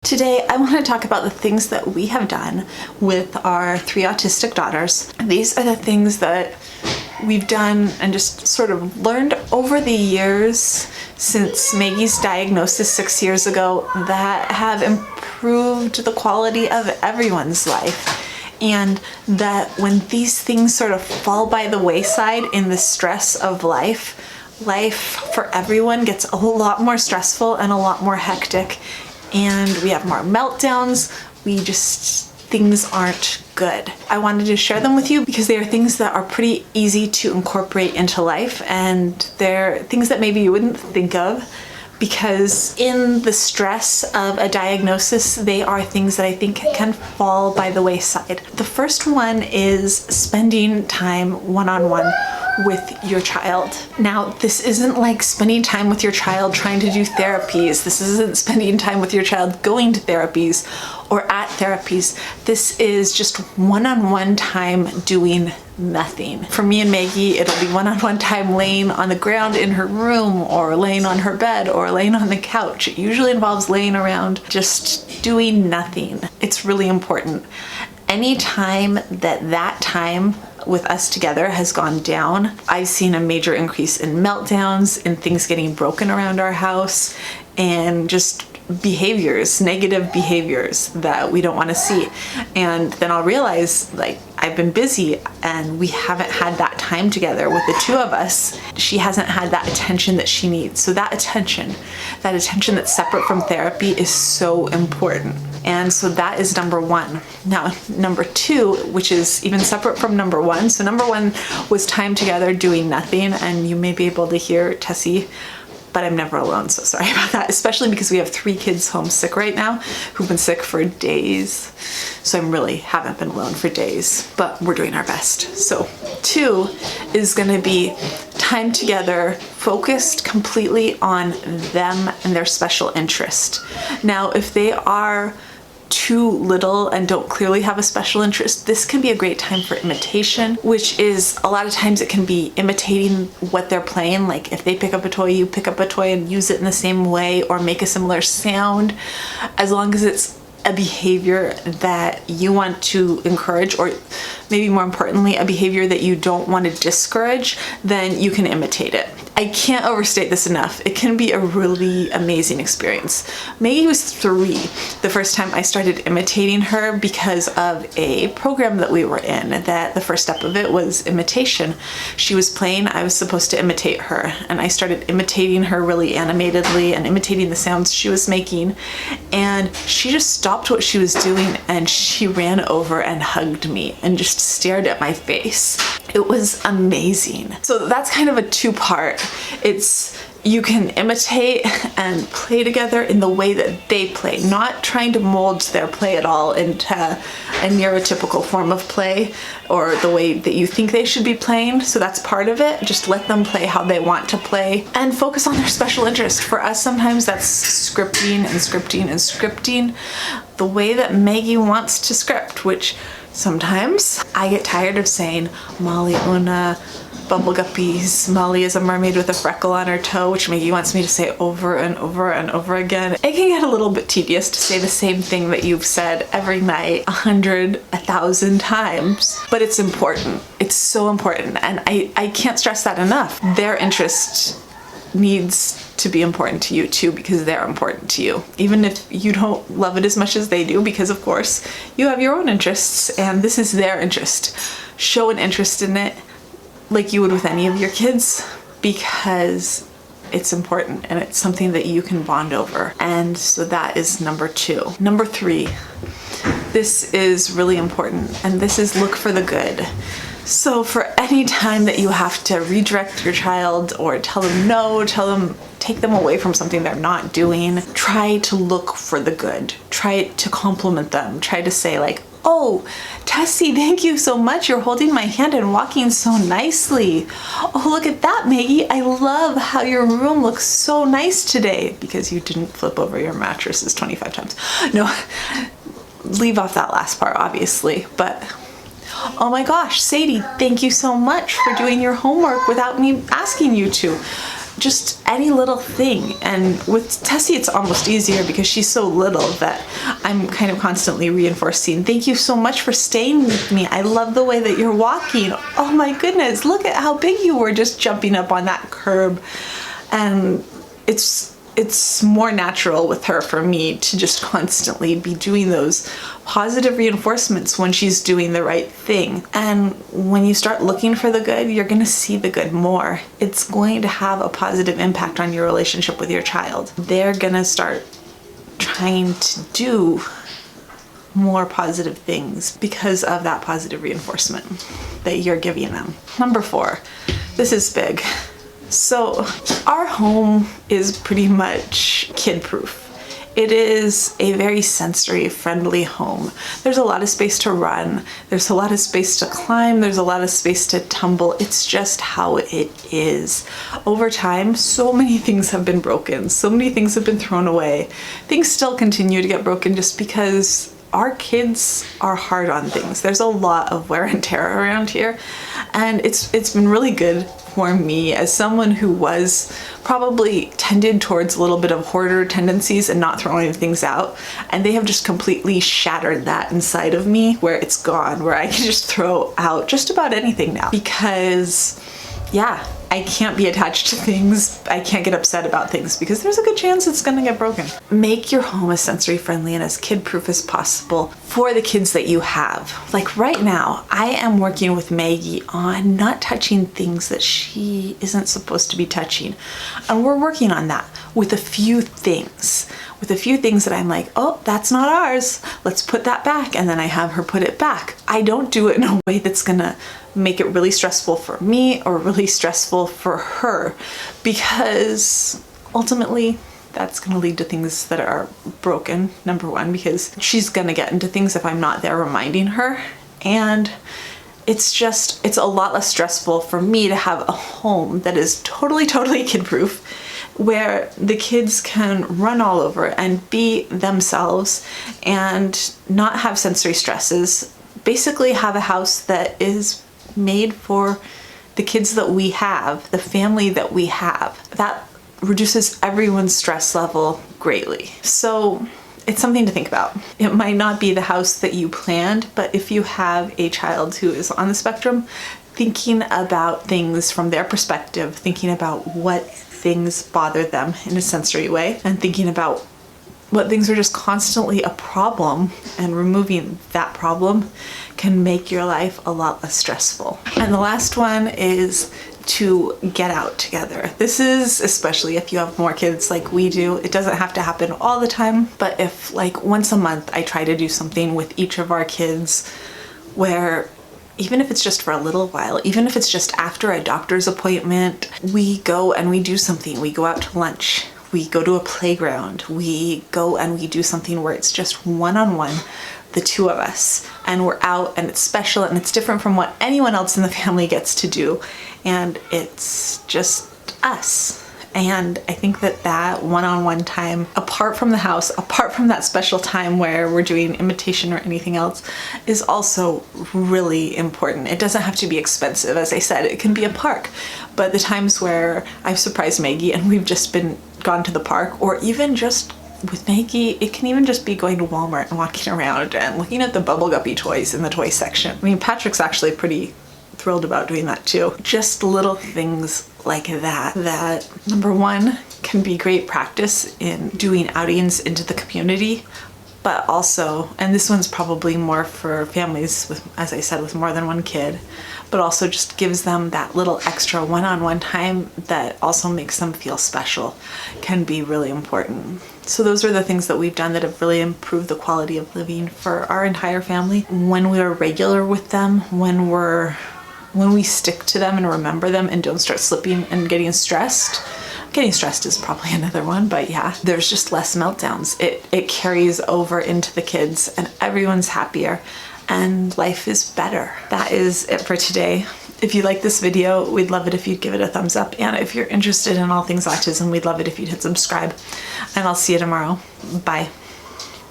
Today, I want to talk about the things that we have done with our 3 autistic daughters. These are the things that we've done and just sort of learned over the years since Maggie's diagnosis 6 years ago that have improved the quality of everyone's life. And that when these things sort of fall by the wayside in the stress of life for everyone gets a lot more stressful and a lot more hectic. And we have more meltdowns. Things aren't good. I wanted to share them with you because they are things that are pretty easy to incorporate into life, and they're things that maybe you wouldn't think of because in the stress of a diagnosis, they are things that I think can fall by the wayside. The first one is spending time one-on-one with your child. Now, this isn't like spending time with your child trying to do therapies. This isn't spending time with your child going to therapies or at therapies. This is just one-on-one time doing nothing. For me and Maggie, it'll be one-on-one time laying on the ground in her room or laying on her bed or laying on the couch. It usually involves laying around just doing nothing. It's really important. Anytime that time with us together has gone down, I've seen a major increase in meltdowns, in things getting broken around our house, and just behaviors, negative behaviors that we don't want to see. And then I'll realize, like, I've been busy and we haven't had that time together with the two of us. She hasn't had that attention that she needs. So that attention that's separate from therapy is so important. And so that is number one. Now, number two, which is even separate from number one. So number one was time together doing nothing. And you may be able to hear Tessie, but I'm never alone, so sorry about that, especially because we have 3 kids homesick right now who've been sick for days. So I haven't been alone for days, but we're doing our best. So 2 is gonna be time together focused completely on them and their special interest. Now, if they are too little and don't clearly have a special interest, this can be a great time for imitation, which is a lot of times it can be imitating what they're playing. Like if they pick up a toy, you pick up a toy and use it in the same way or make a similar sound, as long as it's a behavior that you want to encourage, or maybe more importantly, a behavior that you don't want to discourage, then you can imitate it. I can't overstate this enough. It can be a really amazing experience. Maggie was 3 the first time I started imitating her because of a program that we were in, that the first step of it was imitation. She was playing, I was supposed to imitate her, and I started imitating her really animatedly and imitating the sounds she was making, and she just stopped what she was doing and she ran over and hugged me and just stared at my face. It was amazing. So that's kind of a 2-part. It's you can imitate and play together in the way that they play, not trying to mold their play at all into a neurotypical form of play or the way that you think they should be playing. So that's part of it. Just let them play how they want to play and focus on their special interest. For us, sometimes that's scripting and scripting and scripting the way that Maggie wants to script, which sometimes I get tired of saying Molly, Una, Bumble Guppies. Molly is a mermaid with a freckle on her toe, which Maggie wants me to say over and over and over again. It can get a little bit tedious to say the same thing that you've said every night 100, 1,000 times, but it's important. It's so important, and I can't stress that enough. Their interest needs to be important to you too, because they're important to you, even if you don't love it as much as they do, because of course you have your own interests and this is their interest. Show an interest in it like you would with any of your kids, because it's important and it's something that you can bond over. And so that is number 2. Number 3, this is really important, and this is look for the good. So for any time that you have to redirect your child or tell them no, take them away from something they're not doing, try to look for the good. Try to compliment them. Try to say like, oh, Tessie, thank you so much. You're holding my hand and walking so nicely. Oh, look at that, Maggie. I love how your room looks so nice today, because you didn't flip over your mattresses 25 times. No, leave off that last part, obviously, but oh my gosh, Sadie, thank you so much for doing your homework without me asking you to. just any little thing. And with Tessie, it's almost easier because she's so little that I'm kind of constantly reinforcing, thank you so much for staying with me. I love the way that you're walking. Oh my goodness, look at how big you were just jumping up on that curb. And it's more natural with her for me to just constantly be doing those positive reinforcements when she's doing the right thing. And when you start looking for the good, you're going to see the good more. It's going to have a positive impact on your relationship with your child. They're going to start trying to do more positive things because of that positive reinforcement that you're giving them. Number 4, this is big. So our home is pretty much kid-proof. It is a very sensory-friendly home. There's a lot of space to run. There's a lot of space to climb. There's a lot of space to tumble. It's just how it is. Over time, so many things have been broken. So many things have been thrown away. Things still continue to get broken just because our kids are hard on things. There's a lot of wear and tear around here, and it's been really good for me as someone who was probably tended towards a little bit of hoarder tendencies and not throwing things out, and they have just completely shattered that inside of me, where it's gone, where I can just throw out just about anything now because yeah, I can't be attached to things. I can't get upset about things because there's a good chance it's gonna get broken. Make your home as sensory friendly and as kid-proof as possible for the kids that you have. Like right now, I am working with Maggie on not touching things that she isn't supposed to be touching. And we're working on that with a few things. With a few things that I'm like, oh, that's not ours. Let's put that back. And then I have her put it back. I don't do it in a way that's gonna make it really stressful for me or really stressful for her, because ultimately that's going to lead to things that are broken, number 1, because she's going to get into things if I'm not there reminding her. And it's a lot less stressful for me to have a home that is totally kid-proof, where the kids can run all over and be themselves and not have sensory stresses. Basically have a house that is made for the kids that we have, the family that we have. That reduces everyone's stress level greatly. So it's something to think about. It might not be the house that you planned, but if you have a child who is on the spectrum, thinking about things from their perspective, thinking about what things bother them in a sensory way, and thinking about what things are just constantly a problem, and removing that problem can make your life a lot less stressful. And the last one is to get out together. This is especially if you have more kids like we do. It doesn't have to happen all the time, but if like once a month I try to do something with each of our kids where even if it's just for a little while, even if it's just after a doctor's appointment, we go and we do something. We go out to lunch. We go to a playground. We go and we do something where it's just one-on-one, the two of us, and we're out and it's special and it's different from what anyone else in the family gets to do. And it's just us. And I think that that one-on-one time, apart from the house, apart from that special time where we're doing imitation or anything else, is also really important. It doesn't have to be expensive. As I said, it can be a park. But the times where I've surprised Maggie and we've just gone to the park, or even just with Maggie, it can even just be going to Walmart and walking around and looking at the Bubble Guppy toys in the toy section. I mean, Patrick's actually pretty thrilled about doing that too. Just little things like that number 1 can be great practice in doing outings into the community, but also, and this one's probably more for families with, as I said, with more than one kid, but also just gives them that little extra one-on-one time that also makes them feel special, can be really important. So those are the things that we've done that have really improved the quality of living for our entire family. When we are regular with them, when we stick to them and remember them and don't start slipping and getting stressed. Getting stressed is probably another one, but yeah, there's just less meltdowns. It carries over into the kids and everyone's happier and life is better. That is it for today. If you like this video, we'd love it if you'd give it a thumbs up. And if you're interested in all things autism, we'd love it if you'd hit subscribe. And I'll see you tomorrow. Bye.